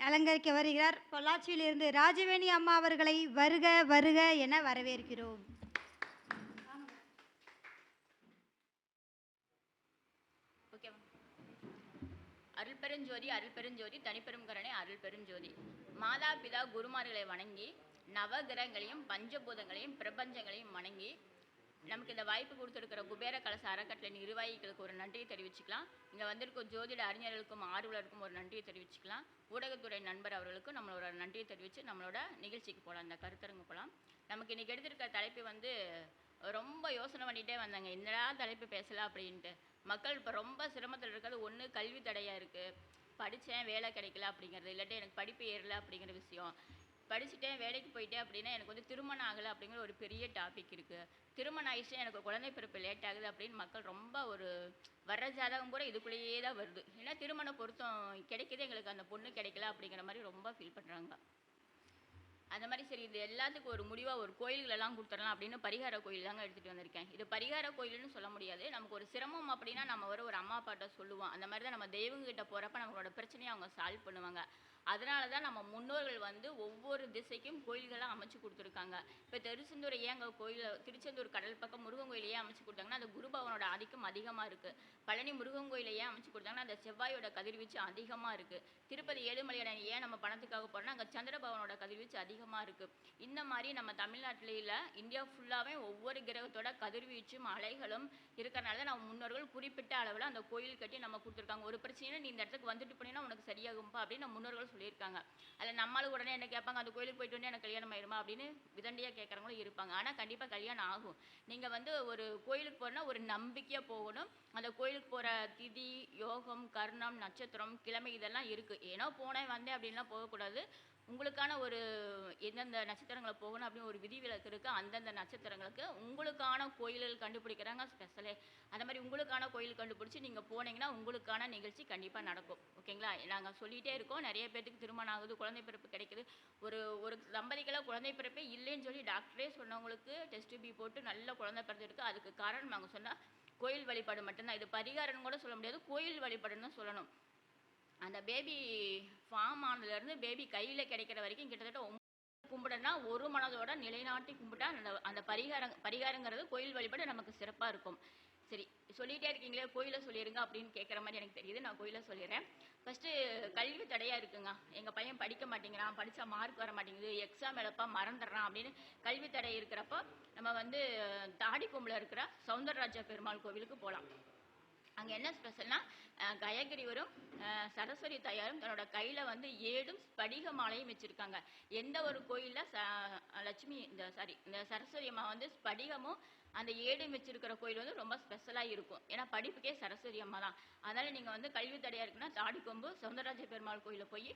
அலங்கரிக்க வருகிறார். பொள்ளாச்சியிலிருந்து ராஜவேணி அம்மா அவர்களை வருக வருக என வரவேற்கிறோம். அருள் பெருஞ்சோதி அருள் பெருஞ்சோதி தனிப்பெரும் கருணை அருள் பெருஞ்சோதி. மாதா பிதா குருமார்களை வணங்கி நவகிரகங்களையும் பஞ்சபூதங்களையும் பிரபஞ்சங்களையும் வணங்கி நமக்கு இந்த வாய்ப்பு கொடுத்துருக்கிற குபேர கலச அறக்கட்டளை நிர்வாகிகளுக்கு ஒரு நன்றியை தெரிவிச்சுக்கலாம். இங்கே வந்திருக்கும் ஜோதிட அறிஞர்களுக்கும் ஆர்வலருக்கும் ஒரு நன்றியை தெரிவிச்சுக்கலாம். ஊடகத்துறை நண்பர் அவர்களுக்கும் நம்மளோட நன்றியை தெரிவித்து நம்மளோட நிகழ்ச்சிக்கு போகலாம், இந்த கருத்தரங்கு போகலாம். நமக்கு இன்றைக்கி எடுத்திருக்கிற தலைப்பு ரொம்ப யோசனை பண்ணிகிட்டே வந்தாங்க, என்னடா தலைப்பு பேசலாம் அப்படின்ட்டு. மக்கள் இப்போ ரொம்ப சிரமத்தில் இருக்கிறது ஒன்று கல்வி தடையாக இருக்குது, படித்தேன் வேலை கிடைக்கல அப்படிங்கிறது, இல்லாட்டி எனக்கு படிப்பு ஏறலை அப்படிங்கிற விஷயம். படிச்சுட்டேன் வேலைக்கு போயிட்டேன் அப்படின்னா எனக்கு திருமணம் ஆகலை அப்படிங்கிற ஒரு பெரிய டாபிக் இருக்குது. திருமணம் ஆயிடுச்சு எனக்கு குழந்தை பிறப்பு லேட் ஆகுது அப்படின்னு மக்கள் ரொம்ப ஒரு வர்ற ஜாதகம் கூட இதுக்குள்ளேயே தான் வருது. ஏன்னா திருமண பொருத்தம் கிடைக்கிது, எங்களுக்கு அந்த பொண்ணு கிடைக்கல அப்படிங்கிற மாதிரி ரொம்ப ஃபீல் பண்ணுறாங்க. அந்த மாதிரி சரி இது எல்லாத்துக்கும் ஒரு முடிவாக ஒரு கோயில்களெல்லாம் கொடுத்துடலாம் அப்படின்னு பரிகார கோயில் தாங்க எடுத்துகிட்டு வந்திருக்கேன். இது பரிகார கோயில்னு சொல்ல முடியாது. நமக்கு ஒரு சிரமம் அப்படின்னா நம்ம ஒரு அம்மா அப்பாட்ட சொல்லுவோம். அந்த மாதிரி தான் நம்ம தெய்வங்கிட்ட போகிறப்ப நம்மளோட பிரச்சனையை அவங்க சால்வ் பண்ணுவாங்க. அதனால தான் நம்ம முன்னோர்கள் ஒவ்வொரு திசைக்கும் கோயில்களாக அமைச்சு கொடுத்துருக்காங்க. இப்போ திருச்செந்தூர் ஏன் அங்கே திருச்செந்தூர் கடல் பக்கம் முருகன் கோயில் ஏன் அமைச்சு கொடுத்தாங்கன்னா அந்த குருபவனோட ஆதிக்கம் அதிகமாக இருக்குது. பழனி முருகன் கோயிலை ஏன் அமைச்சு கொடுத்தாங்கன்னா அந்த செவ்வாயோட கதிர்வீச்சு அதிகமாக இருக்குது. திருப்பதி ஏழுமலையான ஏன் நம்ம பணத்துக்காக போகிறோம்னா அங்கே சந்திரபவனோட கதிர்வீச்சு அதிகமாக இருக்குது. இந்த மாதிரி நம்ம தமிழ்நாட்டில் இல்லை, இந்தியா ஃபுல்லாகவே ஒவ்வொரு கிரகத்தோட கதிர்வீச்சும் அலைகளும் இருக்கிறனால நம்ம முன்னோர்கள் குறிப்பிட்ட அளவில் அந்த கோயில் கட்டி நம்ம கொடுத்துருக்காங்க. ஒரு பிரச்சனை நீ இந்த இடத்துக்கு வந்துட்டு போனீங்கன்னா உனக்கு சரியாகும்பா அப்படின்னு நம்ம முன்னோர்கள் சொல்லியிருக்காங்க. அதில் நம்மளும் உடனே என்ன கேட்பாங்க, அந்த கோயிலுக்கு போயிட்டு வந்து எனக்கு கல்யாணம் ஆயிருமா அப்படின்னு விதண்டியாக கேட்குறவங்களும் இருப்பாங்க. ஆனால் கண்டிப்பாக கல்யாணம் ஆகும். நீங்கள் ஒரு கோயிலுக்கு போனால் ஒரு நம்பிக்கையாக போகணும். அந்த கோயிலுக்கு போகிற திதி யோகம் கர்ணம் நட்சத்திரம் கிழமை இதெல்லாம் இருக்குது. ஏன்னா போனேன் வந்தேன் அப்படின்லாம் போகக்கூடாது. உங்களுக்கான ஒரு எந்தெந்த நட்சத்திரங்களை போகணும் அப்படின்னு ஒரு விதிவிலக்கு இருக்குது. அந்தந்த நட்சத்திரங்களுக்கு உங்களுக்கான கோயில்கள் கண்டுபிடிக்கிறாங்க ஸ்பெஷலே. அந்த மாதிரி உங்களுக்கான கோயில் கண்டுபிடிச்சி நீங்கள் போனீங்கன்னா உங்களுக்கான நிகழ்ச்சி கண்டிப்பாக நடக்கும். ஓகேங்களா? நாங்கள் சொல்லிகிட்டே இருக்கோம், நிறைய பேருக்கு திருமணம் ஆகுது, குழந்தை பிறப்பு கிடைக்குது. ஒரு தம்பதிக்கெல்லாம் குழந்தை பிறப்பே இல்லைன்னு சொல்லி டாக்டரே சொன்னவங்களுக்கு டெஸ்ட் பி போட்டு நல்ல குழந்தை பிறந்திருக்கு. அதுக்கு காரணம் நாங்கள் சொன்னால் கோயில் வழிபாடு மட்டும்தான். இது பரிகாரம்னு கூட சொல்ல முடியாது, கோயில் வழிபாடுன்னு தான் சொல்லணும். அந்த பேபி ஃபார்ம் ஆனதுலேருந்து பேபி கையில் கிடைக்கிற வரைக்கும் கிட்டத்தட்ட கும்பிடனா ஒரு மனதோட நிலைநாட்டி கும்பிட்டா அந்த பரிகாரங்கிறது கோயில் வழிபாடு நமக்கு சிறப்பாக இருக்கும். சரி சொல்லிகிட்டே இருக்கீங்களே கோயிலை சொல்லிடுங்க அப்படின்னு கேட்குற மாதிரி எனக்கு தெரியுது. நான் கோயிலை சொல்லிடுறேன். ஃபஸ்ட்டு கல்வி தடையாக இருக்குங்க. எங்கள் பையன் படிக்க மாட்டேங்கிறான், படித்தா மார்க் வர மாட்டேங்குது, எக்ஸாம் எழுப்பா மறந்துடுறான் அப்படின்னு கல்வி தடை இருக்கிறப்போ நம்ம தாடிக்கொம்பில் இருக்கிற சௌந்தரராஜா பெருமாள் கோவிலுக்கு போகலாம். அங்கே என்ன ஸ்பெஷல்னா கயகிரிவரும் சரஸ்வதி தாயாரும் தன்னோட கையில் ஏடும் ஸ்படிக மாலையும் வச்சுருக்காங்க. எந்த ஒரு கோயிலில் லட்சுமி இந்த சரஸ்வதி அம்மா ஸ்படிகமும் அந்த ஏடும் வச்சிருக்கிற கோயில் ரொம்ப ஸ்பெஷலாக இருக்கும். ஏன்னா படிப்புக்கே சரஸ்வதி அம்மா தான். அதனால் நீங்கள் கல்வி தடையாக இருக்குன்னா தாடிக்கொம்பு சௌந்தரராஜ பெருமாள் கோயிலில் போய்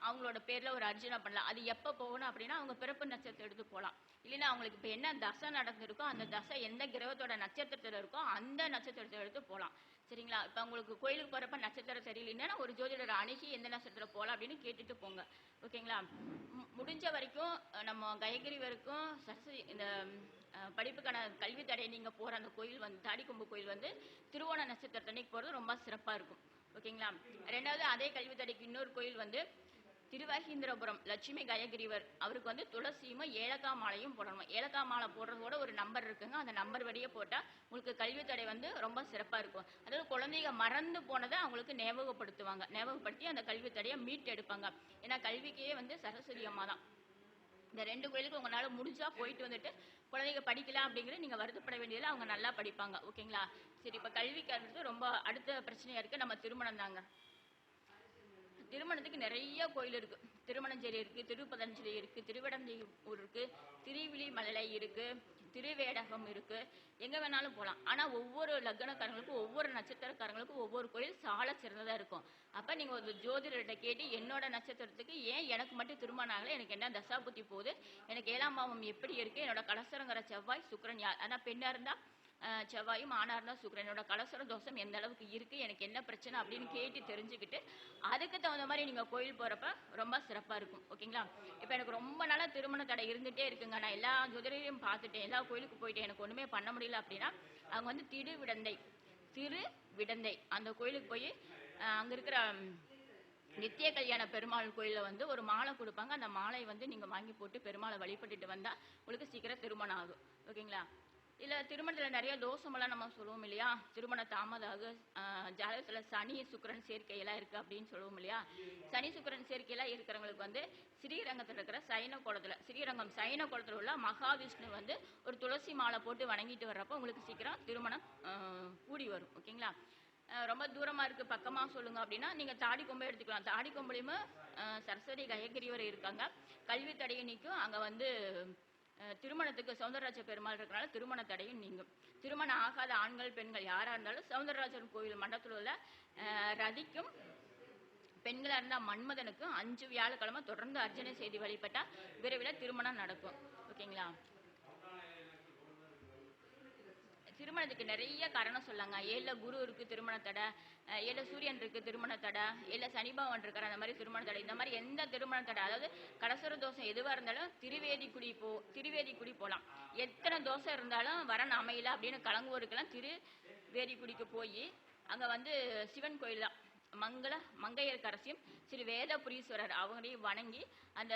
அவங்களோட பேரில் ஒரு அர்ச்சனை பண்ணலாம். அது எப்போ போகணும் அப்படின்னா அவங்க பிறப்பு நட்சத்திரம் எடுத்து போகலாம். இல்லைன்னா அவங்களுக்கு இப்போ என்ன தசை நடந்திருக்கோ அந்த தசை எந்த கிரகத்தோட நட்சத்திரத்தில் இருக்கோ அந்த நட்சத்திரத்தை எடுத்து போகலாம். சரிங்களா? இப்போ உங்களுக்கு கோயிலுக்கு போகிறப்ப நட்சத்திரம் சரியில்லைன்னா ஒரு ஜோதிடரை அணுகி எந்த நட்சத்திரம் போகலாம் அப்படின்னு கேட்டுட்டு போங்க. ஓகேங்களா? முடிஞ்ச வரைக்கும் நம்ம கயகிரி வரைக்கும் சரஸ்வதி இந்த படிப்புக்கான கல்வி தடை நீங்கள் போகிற அந்த கோயில் தாடிக்கொம்பு கோயில் திருவோண நட்சத்திரத்தன்னைக்கு போகிறது ரொம்ப சிறப்பாக இருக்கும். ஓகேங்களா? ரெண்டாவது அதே கல்வி தடைக்கு இன்னொரு கோயில் திருவாகீந்திரபுரம் லட்சுமி கயகிரிவர் அவருக்கு துளசியும் ஏலக்காய் மாலையும் போடணும். ஏலக்காய் மாலை போடுறதோட ஒரு நம்பர் இருக்குங்க, அந்த நம்பர் வழியே போட்டால் உங்களுக்கு கல்வி தடை ரொம்ப சிறப்பாக இருக்கும். அதாவது குழந்தைங்க மறந்து போனதை அவங்களுக்கு ஞாபகப்படுத்தி அந்த கல்வி தடையை மீட்டு எடுப்பாங்க. ஏன்னா கல்விக்கே சரஸ்வதி அம்மா தான். இந்த ரெண்டு கோயிலுக்கு உங்களால் முடிஞ்சா போயிட்டு குழந்தைங்க படிக்கலாம் அப்படிங்கிறது நீங்கள் வருத்தப்பட வேண்டியதில் அவங்க நல்லா படிப்பாங்க. ஓகேங்களா? சரி இப்போ கல்விக்கு அடுத்து ரொம்ப அடுத்த பிரச்சனையாக இருக்குது நம்ம திருமணம் தாங்க. திருமணத்துக்கு நிறைய கோயில் இருக்குது. திருமணஞ்சேரி இருக்குது, திருப்பதஞ்சலி இருக்குது, திருவிடந்தையூர் இருக்குது, திருவிழிமலை இருக்குது, திருவேடகம் இருக்குது. எங்கே வேணாலும் போகலாம். ஆனால் ஒவ்வொரு லக்னக்காரங்களுக்கும் ஒவ்வொரு நட்சத்திரக்காரங்களுக்கும் ஒவ்வொரு கோயில் சால சிறந்ததாக இருக்கும். அப்போ நீங்கள் ஒரு ஜோதிடர்கிட்ட கேட்டு என்னோட நட்சத்திரத்துக்கு ஏன் எனக்கு மட்டும் திருமணம் ஆகலை, எனக்கு என்ன தசாபுத்தி போகுது, எனக்கு 7ஆம் பாவம் எப்படி இருக்குது, என்னோட கலசரங்கிற செவ்வாய் சுக்கிரன் யார், ஆனால் பெண்ணாக இருந்தால் செவ்வாயும் ஆணாக இருந்தால் சுக்கிரன், என்னோட கலசர தோஷம் எந்த அளவுக்கு இருக்குது, எனக்கு என்ன பிரச்சனை அப்படின்னு கேட்டு தெரிஞ்சுக்கிட்டு அதுக்கு தகுந்த மாதிரி நீங்கள் கோயில் போகிறப்ப ரொம்ப சிறப்பாக இருக்கும். ஓகேங்களா? இப்போ எனக்கு ரொம்ப நாளாக திருமண தடை இருந்துகிட்டே இருக்குங்க. நான் எல்லா ஜோதிடரையும் பார்த்துட்டேன், எல்லா கோயிலுக்கு போயிட்டேன், எனக்கு ஒன்றுமே பண்ண முடியல அப்படின்னா அவங்க திருவிடந்தை அந்த கோயிலுக்கு போய் அங்கே இருக்கிற நித்திய கல்யாண பெருமாள் கோயிலில் வந்து ஒரு மாலை கொடுப்பாங்க. அந்த மாலை வந்து நீங்கள் வாங்கி போட்டு பெருமாளை வழிபட்டுட்டு வந்தால் உங்களுக்கு சீக்கிரம் திருமணம் ஆகும். ஓகேங்களா? இல்லை திருமணத்தில் நிறைய தோஷமெல்லாம் நம்ம சொல்லுவோம் இல்லையா? திருமண தாமதாக ஜாதகத்தில் சனி சுக்கிரன் சேர்க்கையெல்லாம் இருக்குது அப்படின்னு சொல்லுவோம் இல்லையா? சனி சுக்கிரன் சேர்க்கையெல்லாம் இருக்கிறவங்களுக்கு வந்து ஸ்ரீரங்கத்தில் இருக்கிற சைன குளத்தில், ஸ்ரீரங்கம் சைன குளத்தில் உள்ள மகாவிஷ்ணு வந்து ஒரு துளசி மாலை போட்டு வணங்கிட்டு வர்றப்போ உங்களுக்கு சீக்கிரம் திருமணம் கூடி வரும். ஓகேங்களா? ரொம்ப தூரமாக இருக்குது பக்கமாக சொல்லுங்க அப்படின்னா நீங்கள் தாடிக்கொம்பை எடுத்துக்கலாம். தாடிக்கொம்புலையுமே சரஸ்வதி கயகிரிவர் இருக்காங்க. கல்வி தடையை நீக்கும். அங்கே வந்து திருமணத்துக்கு சௌந்தரராஜ பெருமாள் இருக்கிறனால திருமண தடையும் நீங்கும். திருமணம் ஆகாத ஆண்கள் பெண்கள் யாராக இருந்தாலும் சௌந்தரராஜன் கோவில் மண்டபத்தில் உள்ள ரதிக்கும், பெண்களாக இருந்தால் மன்மதனுக்கும் 5 வியாழக்கிழமை தொடர்ந்து அர்ச்சனை செய்து வழிபட்டால் விரைவில் திருமணம் நடக்கும். ஓகேங்களா? திருமணத்துக்கு நிறைய காரணம் சொல்லாங்க. 7 குரு இருக்கு திருமண தடை, 7 சூரியன் இருக்கு திருமண தடை, 7 சனிபவன் இருக்கார் அந்த மாதிரி திருமண தடை. இந்த மாதிரி எந்த திருமண தடை, அதாவது கடசர தோஷம் எதுவாக இருந்தாலும் திருவேதிக்குடி போகலாம். எத்தனை தோஷம் இருந்தாலும் வரன் அமையல அப்படின்னு கலங்குவோருக்கெல்லாம் திருவேதிக்குடிக்கு போய் அங்கே வந்து சிவன் கோயில் தான் மங்கையர்க்கரசியும் ஸ்ரீ வேதபுரீஸ்வரர் அவங்களையும் வணங்கி அந்த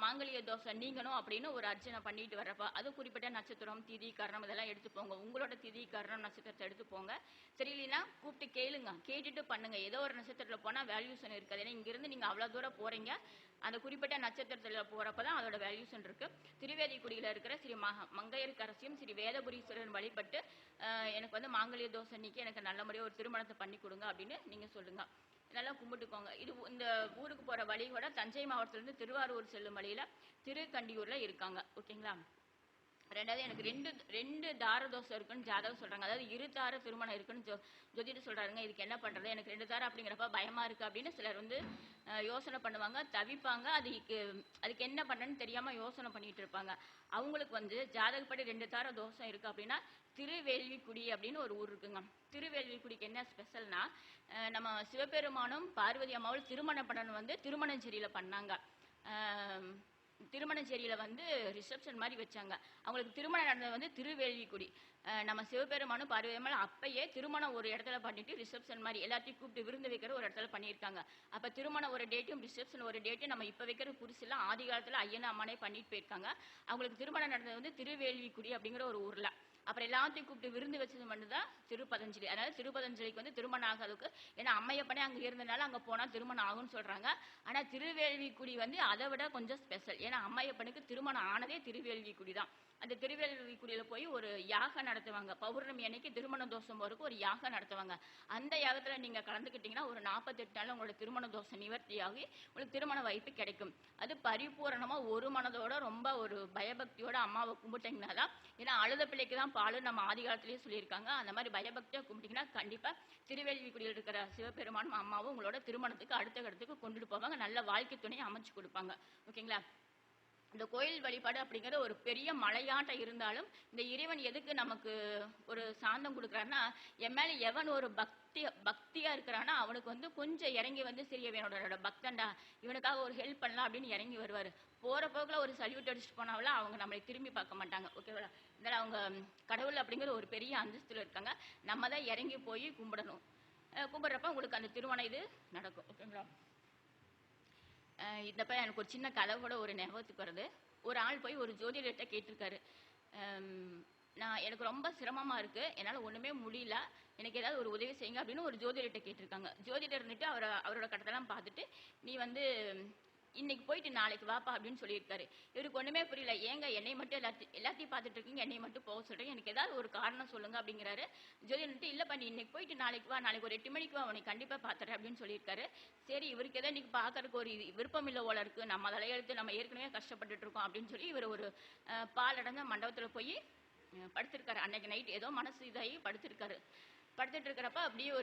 மாங்கல்ய தோஷம் நீங்கணும் அப்படின்னு ஒரு அர்ச்சனை பண்ணிட்டு வர்றப்ப அது குறிப்பிட்ட நட்சத்திரம் திதி கரணம் இதெல்லாம் எடுத்துப்போங்க. உங்களோட திதி கரணம் நட்சத்திரத்தை எடுத்துப்போங்க. சரி இல்லைன்னா கூப்பிட்டு கேளுங்க, கேட்டுட்டு பண்ணுங்க. ஏதோ ஒரு நட்சத்திரத்தில் போனால் வேல்யூஷன் இருக்காது. ஏன்னா இங்கிருந்து நீங்கள் அவ்வளோ தூரம் போகிறீங்க, அந்த குறிப்பிட்ட நட்சத்திரத்தில் போகிறப்ப தான் அதோட வேல்யூஷன் இருக்குது. திருவேதிக்குடியில் இருக்கிற ஸ்ரீ மங்கையர்க்கரசியும் ஸ்ரீ வேதபுரீஸ்வரன் வழிபட்டு எனக்கு வந்து மாங்கல்ய தோஷம் நீக்கி எனக்கு நல்ல முறையாக ஒரு திருமணத்தை பண்ணி கொடுங்க அப்படின்னு நீங்கள் சொல்லுங்கள். நல்லா கும்பிட்டுக்கோங்க. இது இந்த ஊருக்கு போகிற வழி கூட தஞ்சை மாவட்டத்திலேருந்து திருவாரூர் செல்லும் வழியில் திருக்கண்டியூரில் இருக்காங்க. ஓகேங்களா? ரெண்டாவது எனக்கு ரெண்டு தார தோஷம் இருக்குன்னு ஜாதகம் சொல்கிறாங்க. அதாவது 2 தார திருமணம் இருக்குன்னு ஜோதிடர் சொல்கிறாருங்க. இதுக்கு என்ன பண்ணுறது, எனக்கு 2 தாரம் அப்படிங்கிறப்ப பயமாக இருக்குது அப்படின்னு சிலர் வந்து யோசனை பண்ணுவாங்க, தவிப்பாங்க. அதுக்கு என்ன பண்ணுறேன்னு தெரியாமல் யோசனை பண்ணிகிட்டு இருப்பாங்க. அவங்களுக்கு வந்து ஜாதகப்படி 2 தார தோஷம் இருக்குது அப்படின்னா திருவேள்விக்குடி அப்படின்னு ஒரு ஊர் இருக்குங்க. திருவேள்விக்குடிக்கு என்ன ஸ்பெஷல்னா, நம்ம சிவபெருமானும் பார்வதி அம்மாவும் திருமண பண்ணணும் வந்து திருமணஞ்சேரியில் பண்ணாங்க. திருமணச்சேரியில் வந்து ரிசப்ஷன் மாதிரி வச்சாங்க. அவங்களுக்கு திருமணம் நடந்தது வந்து திருவேள்விக்குடி. நம்ம சிவபெருமானும் பார்வதியம்மாள் அப்பயே திருமணம் ஒரு இடத்துல பண்ணிட்டு ரிசப்ஷன் மாதிரி எல்லாத்தையும் கூப்பிட்டு விருந்து வைக்கிற ஒரு இடத்துல பண்ணியிருக்காங்க. அப்போ திருமணம் ஒரு டேட்டும் ரிசப்ஷன் ஒரு டேட்டும் நம்ம இப்போ வைக்கிற புதுசுலாம் ஆதி காலத்தில் ஐயன் அம்மானே பண்ணிட்டு போயிருக்காங்க. அவங்களுக்கு திருமணம் நடந்தது வந்து திருவேள்விக்குடி அப்படிங்கிற ஒரு ஊரில். அப்புறம் எல்லாத்தையும் கூப்பிட்டு விருந்து வச்சது மட்டும் தான் திருப்பதஞ்சலி. அதனால திருப்பதஞ்சலிக்கு வந்து திருமணம் ஆகாதுக்கு, ஏன்னா அம்மையப்பனே அங்கே இருந்தனால அங்கே போனால் திருமணம் ஆகும்னு சொல்கிறாங்க. ஆனால் திருவேள்விக்குடி வந்து அதை விட கொஞ்சம் ஸ்பெஷல். ஏன்னா அம்மையப்பனுக்கு திருமணம் ஆனதே திருவேள்விக்குடி தான். அந்த திருவேள்விக்குடியில் போய் ஒரு யாகம் நடத்துவாங்க. பௌர்ணமி அன்னைக்கு திருமண தோஷம் போறதுக்கு ஒரு யாகம் நடத்துவாங்க. அந்த யாகத்தில் நீங்கள் கலந்துக்கிட்டீங்கன்னா ஒரு 48 நாள் உங்களோட திருமண தோஷம் நிவர்த்தியாகி உங்களுக்கு திருமண வாய்ப்பு கிடைக்கும். அது பரிபூரணமாக ஒரு மனதோட ரொம்ப ஒரு பயபக்தியோட அம்மாவை கும்பிட்டீங்கன்னா தான். ஏன்னா அழுத பிள்ளைக்கு தான் பாலு நம்ம ஆதி காலத்திலேயே சொல்லியிருக்காங்க. அந்த மாதிரி பயபக்தியாக கும்பிட்டீங்கன்னா கண்டிப்பாக திருவேள்விக்குடியில் இருக்கிற சிவபெருமானும் அம்மாவும் உங்களோட திருமணத்துக்கு அடுத்த கட்டத்துக்கு கொண்டுட்டு போவாங்க. நல்ல வாழ்க்கை துணையை அமைச்சு கொடுப்பாங்க. ஓகேங்களா? இந்த கோயில் வழிபாடு அப்படிங்கிற ஒரு பெரிய மலையாட்டம் இருந்தாலும் இந்த இறைவன் எதுக்கு நமக்கு ஒரு சாந்தம் கொடுக்குறாருன்னா, என் மேலே எவன் ஒரு பக்தியா இருக்கிறான்னா அவனுக்கு வந்து கொஞ்சம் இறங்கி வந்து சரி இவனோட பக்தன்டா, இவனுக்காக ஒரு ஹெல்ப் பண்ணலாம் அப்படின்னு இறங்கி வருவார். போகிற போக்கில் ஒரு சல்யூட் அடிச்சுட்டு போனாவில அவங்க நம்மளை திரும்பி பார்க்க மாட்டாங்க. ஓகேவா? இதனால் அவங்க கடவுள் அப்படிங்கிற ஒரு பெரிய அந்தஸ்தில் இருக்காங்க. நம்ம தான் இறங்கி போய் கும்பிடணும். கும்பிட்றப்ப உங்களுக்கு அந்த திருமணம் இது நடக்கும். ஓகேங்களா? இந்தப்ப எனக்கு ஒரு சின்ன கதை கூட ஒரு ஞாபகத்துக்கு வருது. ஒரு ஆள் போய் ஒரு ஜோதிடர்கிட்ட கேட்டிருக்காரு, எனக்கு ரொம்ப சிரமமாக இருக்குது, என்னால் ஒன்றுமே முடியல, எனக்கு ஏதாவது ஒரு உதவி செய்யுங்க அப்படின்னு ஒரு ஜோதிடர்கிட்ட கேட்டிருக்காங்க. ஜோதிடர் இருந்துட்டு அவரோட கட்டத்தெல்லாம் பார்த்துட்டு, நீ வந்து இன்னைக்கு போயிட்டு நாளைக்கு வாப்பா அப்படின்னு சொல்லியிருக்காரு. இவருக்கு ஒன்றுமே புரியல. ஏங்க என்னை மட்டும் எல்லாத்தையும் பார்த்துட்டு இருக்கீங்க, என்னை மட்டும் போக சொல்கிறீங்க, எனக்கு ஏதாவது ஒரு காரணம் சொல்லுங்க அப்படிங்கிறாரு. ஜோதிடர்கிட்ட இல்லைப்பா நீ இன்னைக்கு போயிட்டு நாளைக்கு வா, நாளைக்கு ஒரு 8 மணிக்கு வா, உனக்கு கண்டிப்பாக பார்த்துறேன் அப்படின்னு சொல்லியிருக்காரு. சரி இவருக்கு எதாவது இன்னைக்கு பார்க்கறதுக்கு ஒரு விருப்பம் இல்லை போல இருக்குது, நம்ம தலையெழுத்து நம்ம ஏற்கனவே கஷ்டப்பட்டுட்டு இருக்கோம் அப்படின்னு சொல்லி இவர் ஒரு பால் அடைஞ்ச மண்டபத்தில் போய் படுத்திருக்காரு. அன்னைக்கு நைட் ஏதோ மனசு இதாகி படுத்திருக்காரு. படுத்துட்டு இருக்கிறப்ப அப்படியே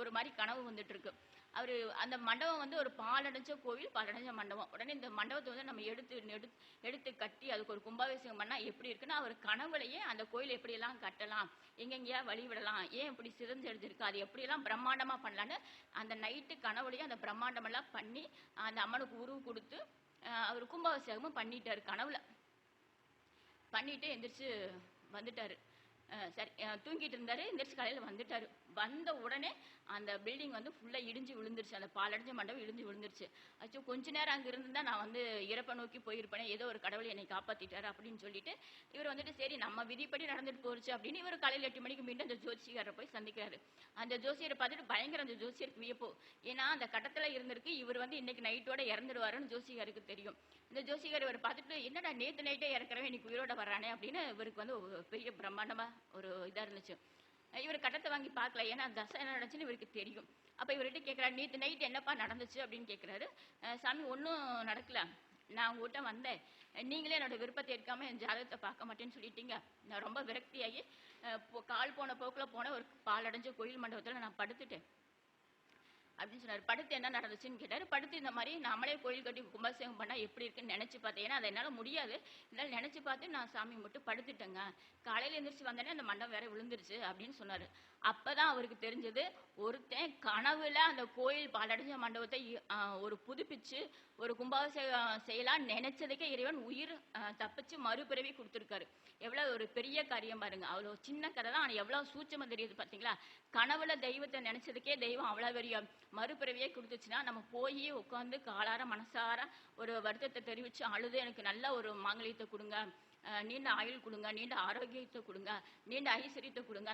ஒரு மாதிரி கனவு வந்துட்டு இருக்கு. அவர் அந்த மண்டபம் வந்து ஒரு பாலடைஞ்ச கோவில், பாலடைஞ்ச மண்டபம். உடனே இந்த மண்டபத்தை வந்து நம்ம எடுத்து கட்டி அதுக்கு ஒரு கும்பாபிஷேகம் பண்ணால் எப்படி இருக்குன்னா, அவர் கனவுலையே அந்த கோயில் எப்படியெல்லாம் கட்டலாம், எங்கெங்கேயா வழிவிடலாம், ஏன் இப்படி சிறந்து எடுத்திருக்கு, அது எப்படியெல்லாம் பிரம்மாண்டமாக பண்ணலான்னு அந்த நைட்டு கனவுலையே அந்த பிரம்மாண்டமெல்லாம் பண்ணி அந்த அம்மனுக்கு உருவு கொடுத்து அவர் கும்பாபிஷேகமும் பண்ணிட்டார். கனவுல பண்ணிட்டு எந்திரிச்சு வந்துட்டார். சரி தூங்கிட்டு இருந்தாரு. எந்திரிச்சு காலையில் வந்துட்டாரு. வந்த உடனே அந்த பில்டிங் வந்து ஃபுல்லாக இடிஞ்சு விழுந்துருச்சு. அந்த பாலடைஞ்ச மண்டபம் இடிஞ்சு விழுந்துருச்சு. அச்சோ, கொஞ்ச நேரம் அங்கே இருந்திருந்தா நான் வந்து இறப்பை நோக்கி போயிருப்பேனே, ஏதோ ஒரு கடவுள் என்னை காப்பாற்றிட்டாரு அப்படின்னு சொல்லிட்டு இவர் வந்துட்டு சரி நம்ம விதிப்படி நடந்துட்டு போச்சு அப்படின்னு இவர் காலையில் 8 மணிக்கு மீண்டும் அந்த ஜோசியரை போய் சந்திக்கிறாரு. அந்த ஜோசியரை பார்த்துட்டு பயங்கர அந்த ஜோசியருக்கு வியப்போ. ஏன்னா அந்த கட்டத்தில் இருந்திருக்கு இவர் வந்து இன்னைக்கு நைட்டோட இறந்துடுவாருன்னு ஜோசியருக்கு தெரியும். இந்த ஜோசியர் இவர் பார்த்துட்டு என்னடா நேற்று நைட்டே இறக்குறவன் இன்னைக்கு உயிரோட வர்றானே அப்படின்னு இவருக்கு வந்து ஒரு பெரிய பிரம்மாண்டமா ஒரு இதாக இருந்துச்சு. இவர் கட்டத்தை வாங்கி பார்க்கல, ஏன்னா தசை என்ன நடந்துச்சுன்னு இவருக்கு தெரியும். அப்போ இவர்கிட்ட கேட்குறாரு, நேற்று நைட் என்னப்பா நடந்துச்சு அப்படின்னு கேட்குறாரு. சாமி ஒன்றும் நடக்கல, நான் உங்ககிட்ட வந்தேன், நீங்களே என்னோட விருப்பத்தை எடுக்காம என் ஜாதகத்தை பார்க்க மாட்டேன்னு சொல்லிட்டீங்க. நான் ரொம்ப விரக்தியாகி கால் போன போக்கில் போன ஒரு பாலடைஞ்ச கோயில் மண்டபத்தில் நான் படுத்துட்டேன் அப்படின்னு சொன்னார். படுத்து என்ன நடந்துச்சுன்னு கேட்டார். படுத்து இந்த மாதிரி நம்மளே கோயில் கட்டி கும்பாபிஷேகம் பண்ணால் எப்படி இருக்குன்னு நினச்சி பார்த்தேன். ஏன்னா அதை என்னால் முடியாது, இருந்தாலும் நினச்சி பார்த்து நான் சாமி மட்டும் படுத்துட்டேங்க. காலையில் எழுந்திரிச்சு வந்தோடனே அந்த மண்டபம் வேற விழுந்துருச்சு அப்படின்னு சொன்னார். அப்போ தான் அவருக்கு தெரிஞ்சது, ஒருத்தன் கனவுல அந்த கோயில் பாலடைஞ்ச மண்டபத்தை ஒரு புதுப்பிச்சு ஒரு கும்பாபிஷேகம் செய்யலாம் நினைச்சதுக்கே இறைவன் உயிர் தப்பிச்சு மறுபிறவி கொடுத்துருக்காரு. எவ்வளோ ஒரு பெரிய காரியம் பாருங்க. அவ்வளோ சின்ன கதை தான், ஆனால் எவ்வளோ சூட்சமாக தெரியுது பார்த்தீங்களா. கனவுல தெய்வத்தை நினைச்சதுக்கே தெய்வம் அவ்வளோ பெரிய மறுபிறவியே கொடுத்துச்சுன்னா நம்ம போய் உட்காந்து காலார மனசார ஒரு வருத்தத்தை தெரிவித்து அழுது எனக்கு நல்ல ஒரு மாங்கல்யத்தை கொடுங்க, நீண்ட ஆயுள் கொடுங்க, நீண்ட ஆரோக்கியத்தை கொடுங்க, நீண்ட ஐஸ்வர்யத்தை கொடுங்க,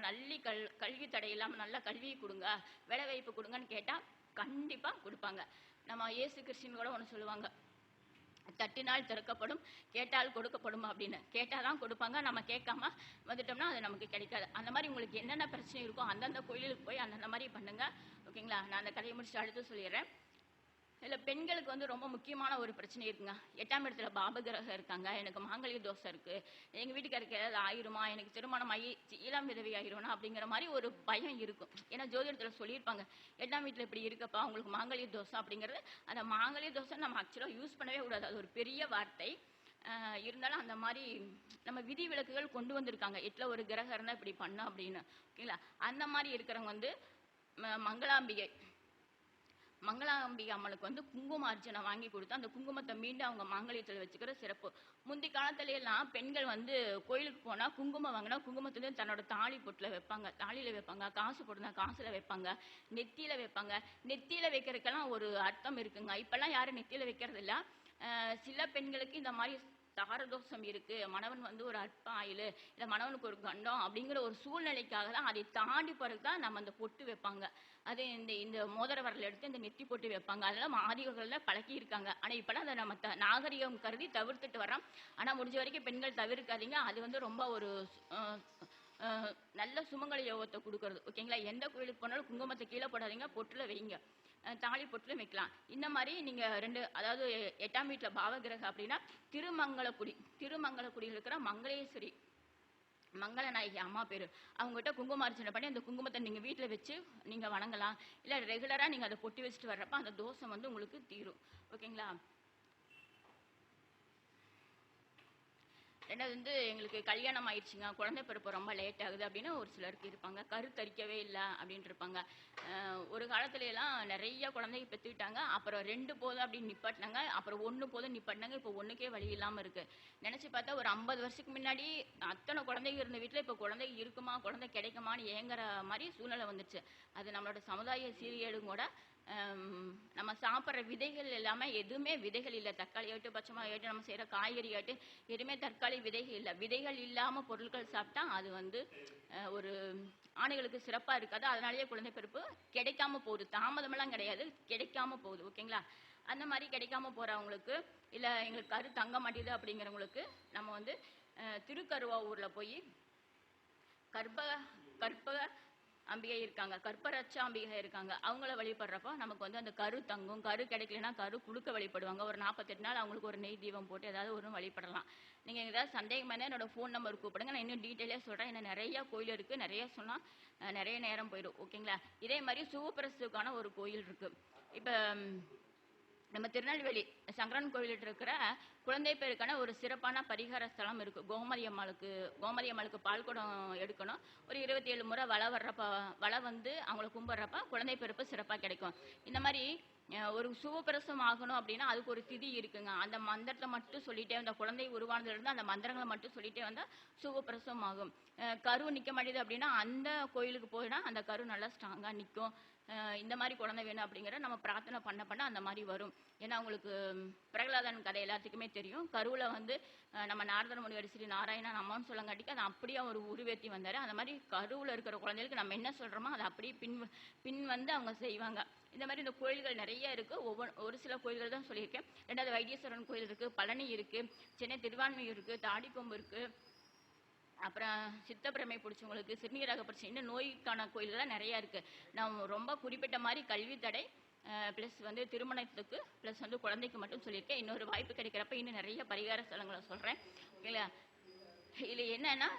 கல்வி தடை இல்லாமல் நல்ல கல்வியை கொடுங்க, வேலை வாய்ப்பு கொடுங்கன்னு கேட்டால் கண்டிப்பாக கொடுப்பாங்க. நம்ம இயேசு கிறிஸ்டின் கூட ஒன்று சொல்லுவாங்க, தட்டினால் திறக்கப்படும், கேட்டால் கொடுக்கப்படும் அப்படின்னு. கேட்டால் தான் கொடுப்பாங்க, நம்ம கேட்காம வந்துட்டோம்னா அது நமக்கு கிடைக்காது. அந்த மாதிரி உங்களுக்கு என்னென்ன பிரச்சனை இருக்கோ அந்தந்த கோயிலுக்கு போய் அந்தந்த மாதிரி பண்ணுங்க. ஓகேங்களா? நான் அந்த கதையை முடிச்சுட்டு அடுத்து சொல்லிடுறேன். இதில் பெண்களுக்கு வந்து ரொம்ப முக்கியமான ஒரு பிரச்சனை இருக்குங்க. 8ஆம் இடத்துல பாபகிரகம் இருக்காங்க, எனக்கு மாங்கல்ய தோசை இருக்குது, எங்கள் வீட்டுக்காருக்கு ஏதாவது ஆயிருமா, எனக்கு திருமணம் ஆகி இளம் விதவி ஆயிரும்னா அப்படிங்கிற மாதிரி ஒரு பயம் இருக்கும். ஏன்னா ஜோதிடத்தில் சொல்லியிருப்பாங்க 8ஆம் வீட்டில் இப்படி இருக்கப்பா உங்களுக்கு மாங்கல்ய தோசை அப்படிங்கிறது. அந்த மாங்கல்ய தோசை நம்ம ஆக்சுவலாக யூஸ் பண்ணவே கூடாது, அது ஒரு பெரிய வார்த்தை. இருந்தாலும் அந்த மாதிரி நம்ம விதி விலக்குகள் கொண்டு வந்திருக்காங்க. 8ல் ஒரு கிரகம் இருந்தால் இப்படி பண்ண அப்படின்னு. ஓகேங்களா? அந்த மாதிரி இருக்கிறவங்க வந்து மங்களாம்பிகை அம்மனுக்கு வந்து குங்கும அர்ச்சனை வாங்கி கொடுத்து அந்த குங்குமத்தை மீண்டும் அவங்க மாங்கல்யத்தில் வச்சுக்கிற சிறப்பு. முந்தி காலத்துல எல்லாம் பெண்கள் வந்து கோயிலுக்கு போனால் குங்குமம் வாங்கினா குங்குமத்துல தன்னோட தாலி பொட்டில் வைப்பாங்க, தாலியில் வைப்பாங்க, காசு போட்டுனா காசில் வைப்பாங்க, நெத்தியில் வைப்பாங்க. நெத்தியில் வைக்கிறதுக்கெல்லாம் ஒரு அர்த்தம் இருக்குங்க. இப்போல்லாம் யாரும் நெத்தியில் வைக்கிறது இல்லை. சில பெண்களுக்கு இந்த மாதிரி தாரதோஷம் இருக்கு, மணவன் வந்து ஒரு அற்ப ஆயுள், இல்லை மணவனுக்கு ஒரு கண்டம் அப்படிங்கிற ஒரு சூழ்நிலைக்காக தான் அதை தாண்டி பிறகு தான் நம்ம அந்த பொட்டு வைப்பாங்க. அது இந்த மோதிர வரல எடுத்து இந்த நெத்தி பொட்டு வைப்பாங்க. அதெல்லாம் ஆதிகளில் பழக்கி இருக்காங்க. ஆனால் இப்போலாம் அதை நம்ம நாகரிகம் கருதி தவிர்த்துட்டு வரோம். ஆனால் முடிஞ்ச வரைக்கும் பெண்கள் தவிர்க்காதீங்க. அது வந்து ரொம்ப ஒரு நல்ல சுமங்கலி யோகத்தை கொடுக்கறது. ஓகேங்களா? எந்த கோயிலுக்கு போனாலும் குங்குமத்தை கீழே போடாதீங்க, பொட்டில் வைங்க, தாலி பொட்டிலும் வைக்கலாம். இந்த மாதிரி நீங்கள் அதாவது 8ஆம் வீட்டில் பாவகிரகம் அப்படின்னா திருமங்கலக்குடியில் இருக்கிற மங்களேஸ்வரி மங்களநாயகி அம்மா பேர், அவங்ககிட்ட குங்குமார்ச்சனை பண்ணி அந்த குங்குமத்தை நீங்கள் வீட்டில் வச்சு நீங்கள் வணங்கலாம். இல்லை ரெகுலராக நீங்கள் அதை பொட்டி வச்சுட்டு வர்றப்ப அந்த தோஷம் வந்து உங்களுக்கு தீரும். ஓகேங்களா? ரெண்டாவது வந்து எங்களுக்கு கல்யாணம் ஆயிடுச்சுங்க, குழந்தை பிறப்பு ரொம்ப லேட் ஆகுது அப்படின்னு ஒரு சிலருக்கு இருப்பாங்க. கருத்தரிக்கவே இல்லை அப்படின்ட்டு இருப்பாங்க. ஒரு காலத்துல எல்லாம் நிறைய குழந்தைங்க பெற்றுக்கிட்டாங்க, அப்புறம் 2 போதும் அப்படின்னு நிப்பாட்டினாங்க, அப்புறம் 1 போதும் நிப்பாட்டினாங்க. இப்போ 1க்கே வழி இல்லாமல் இருக்கு. நினச்சி பார்த்தா ஒரு 50 வருஷத்துக்கு முன்னாடி அத்தனை குழந்தைங்க இருந்த வீட்டில் இப்போ குழந்தை இருக்குமா, குழந்தை கிடைக்குமான்னு ஏங்குற மாதிரி சூழ்நிலை வந்துருச்சு. அது நம்மளோட சமுதாய சீரியலும் கூட. நம்ம சாப்பிட்ற விதைகள் எல்லாமே எதுவுமே விதைகள் இல்லை. தக்காளி ஆகட்டும், பச்சை மிளகாய் ஆகட்டும், நம்ம செய்கிற காய்கறி ஆகட்டும், எதுவுமே தற்காலி விதைகள் இல்லை. விதைகள் இல்லாமல் பொருட்கள் சாப்பிட்டா அது வந்து ஒரு ஆணைகளுக்கு சிறப்பாக இருக்காது. அதனாலேயே குழந்தை பிறப்பு கிடைக்காம போகுது. தாமதமெல்லாம் கிடையாது, கிடைக்காம போகுது. ஓகேங்களா? அந்த மாதிரி கிடைக்காம போகிறவங்களுக்கு, இல்லை எங்களுக்கு கரு தங்க மாட்டேது அப்படிங்கிறவங்களுக்கு நம்ம வந்து திருக்கருவாவூரில் போய் கற்பக அம்பிகை இருக்காங்க, கற்பரட்ச அம்பிகை இருக்காங்க, அவங்கள வழிபடுறப்போ நமக்கு வந்து அந்த கரு தங்கும். கரு கிடைக்கலன்னா கரு கொடுக்க வழிபடுவாங்க. ஒரு 48 நாள் அவங்களுக்கு ஒரு நெய் தீபம் போட்டு ஏதாவது ஒரு வழிபடலாம். நீங்கள் ஏதாவது சந்தேகமான என்னோட ஃபோன் நம்பர் கூப்பிடுங்க, நான் இன்னும் டீட்டெயிலாக சொல்கிறேன். ஏன்னா நிறையா கோயில் இருக்குது, நிறைய சொன்னால் நிறைய நேரம் போயிடும். ஓகேங்களா? இதே மாதிரி சிவபிரசுக்கான ஒரு கோயில் இருக்குது. இப்போ நம்ம திருநெல்வேலி சங்கரன் கோயிலிட்டு இருக்கிற குழந்தை பேருக்கான ஒரு சிறப்பான பரிகார ஸ்தலம் இருக்குது. கோமதி அம்மாளுக்கு பால் குடம் எடுக்கணும். ஒரு 27 முறை வலை வந்து அவங்கள கும்பிட்றப்ப குழந்தை பிறப்பு சிறப்பாக கிடைக்கும். இந்த மாதிரி ஒரு சுகப்பிரசவம் ஆகணும் அப்படின்னா அதுக்கு ஒரு திதி இருக்குங்க. அந்த மந்திரத்தை மட்டும் சொல்லிட்டே அந்த குழந்தை உருவானதுலேருந்து அந்த மந்திரங்களை மட்டும் சொல்லிட்டே வந்தால் சுகப்பிரசவம் ஆகும். கரு நிற்க மாட்டேது அப்படின்னா அந்த கோயிலுக்கு போயினா அந்த கரு நல்லா ஸ்ட்ராங்காக நிற்கும். இந்த மாதிரி குழந்தை வேணும் அப்படிங்கிற நம்ம பிரார்த்தனை பண்ண பண்ண அந்த மாதிரி வரும். ஏன்னா உங்களுக்கு பிரகலாதன் கதை எல்லாத்துக்குமே தெரியும். கருவில் வந்து நம்ம நாரதர் முனிவர் ஸ்ரீ நாராயணன் அம்மான்னு சொல்லங்காட்டிக்கு அதை அப்படியே ஒரு உருவேற்றி வந்தார். அந்த மாதிரி கருவில் இருக்கிற குழந்தைகளுக்கு நம்ம என்ன சொல்கிறோமோ அதை அப்படியே பின் வந்து அவங்க செய்வாங்க. இந்த மாதிரி இந்த கோயில்கள் நிறைய இருக்குது. ஒரு சில கோயில்கள் தான் சொல்லியிருக்கேன். ரெண்டாவது வைத்தீஸ்வரன் கோயில் இருக்குது, பழனி இருக்குது, சென்னை திருவான்மையூர் இருக்குது, தாடிக்கொம்பு இருக்குது, அப்புறம் சித்தப்பிரமை பிடிச்சவங்களுக்கு சிறுநீரக பிரச்சனை, இன்னும் நோய்க்கான கோயில்கள்லாம் நிறையா இருக்குது. நான் ரொம்ப குறிப்பிட்ட மாதிரி கல்வி தடை ப்ளஸ் வந்து திருமணத்துக்கு ப்ளஸ் வந்து குழந்தைக்கு மட்டும் சொல்லியிருக்கேன். இன்னொரு வாய்ப்பு கிடைக்கிறப்ப இன்னும் நிறைய பரிகார ஸ்தலங்களை சொல்கிறேன். ஓகேங்களா? இதில் என்னென்னா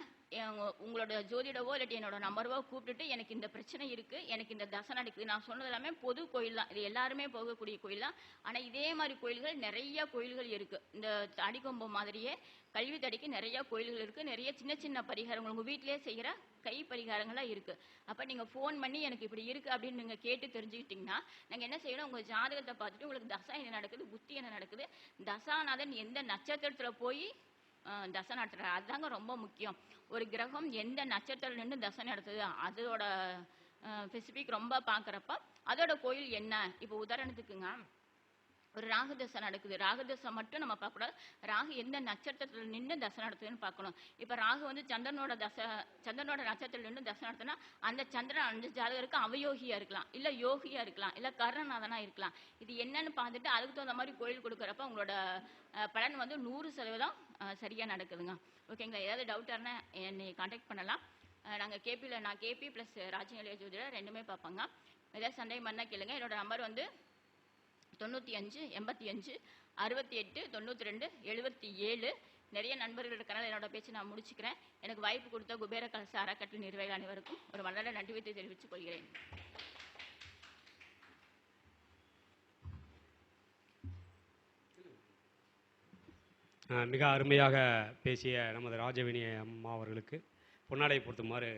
உங்களோட ஜோதிடவோ இல்லாட்டி என்னோட நம்பரவோ கூப்பிட்டுட்டு எனக்கு இந்த பிரச்சனை இருக்குது, எனக்கு இந்த தசை நடக்குது. நான் சொன்னது எல்லாமே பொது கோயில் தான், இது எல்லாருமே போகக்கூடிய கோயில் தான். ஆனால் இதே மாதிரி கோயில்கள் நிறைய கோயில்கள் இருக்குது. இந்த தாடிக்கொம்பு மாதிரியே கல்வி தடிக்கு நிறைய கோயில்கள் இருக்குது. நிறைய சின்ன சின்ன பரிகாரங்கள் உங்கள் வீட்டிலே செய்கிற கை பரிகாரங்களாக இருக்குது. அப்போ நீங்கள் ஃபோன் பண்ணி எனக்கு இப்படி இருக்குது அப்படின்னு நீங்கள் கேட்டு தெரிஞ்சுக்கிட்டிங்கன்னா நாங்கள் என்ன செய்யணும், உங்கள் ஜாதகத்தை பார்த்துட்டு உங்களுக்கு தசா என்ன நடக்குது, புத்தி என்ன நடக்குது, தசாநாதன் எந்த நட்சத்திரத்தில் போய் தசை நடத்துகிறார் அதுதாங்க ரொம்ப முக்கியம். ஒரு கிரகம் எந்த நட்சத்திரம் நின்று தசை நடத்துது அதோட ஸ்பெசிஃபிக் ரொம்ப பார்க்குறப்ப அதோட கோயில் என்ன. இப்போ உதாரணத்துக்குங்க ஒரு ராகு தசை நடக்குது, ராகு தசை மட்டும் நம்ம பார்க்கக்கூடாது, ராகு எந்த நட்சத்திரத்தில் நின்று தசை நடத்துதுன்னு பார்க்கணும். இப்போ ராகு வந்து சந்திரனோட நட்சத்திரத்தில் நின்று தசை நடத்துனா அந்த சந்திரன் அந்த ஜாதகருக்கு அவயோகியாக இருக்கலாம், இல்லை யோகியாக இருக்கலாம், இல்லை கர்ணநாதனாக இருக்கலாம். இது என்னன்னு பார்த்துட்டு அதுக்கு தகுந்த மாதிரி கோயில் கொடுக்குறப்ப உங்களோட பலன் வந்து 100% சரியாக நடக்குதுங்க. ஓகேங்களா? ஏதாவது டவுட்டாக இருந்தால் என்னை கான்டாக்ட் பண்ணலாம். நாங்கள் கேபியில் நான் கேபி ப்ளஸ் ராஜநிலைய ஜோதிடர் ரெண்டுமே பார்ப்போங்க. ஏதாவது சந்தேகம் பண்ணால் கேளுங்க. என்னோட நம்பர் வந்து 95 85 68 92 77. நிறைய நண்பர்கள் இருக்கிறனால என்னோட பேச்சு நான் முடிச்சுக்கிறேன். எனக்கு வாய்ப்பு கொடுத்த குபேர கலச அறக்கட்டளை நிர்வாகிகள் அனைவருக்கும் ஒரு மலர நன்றி தெரிவித்துக் கொள்கிறேன். மிக அருமையாக பேசிய நமது ராஜவேணி அம்மா அவர்களுக்கு பொன்னாடை பொருத்துமாறு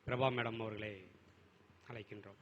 பிரபா மேடம் அவர்களை அழைக்கின்றோம்.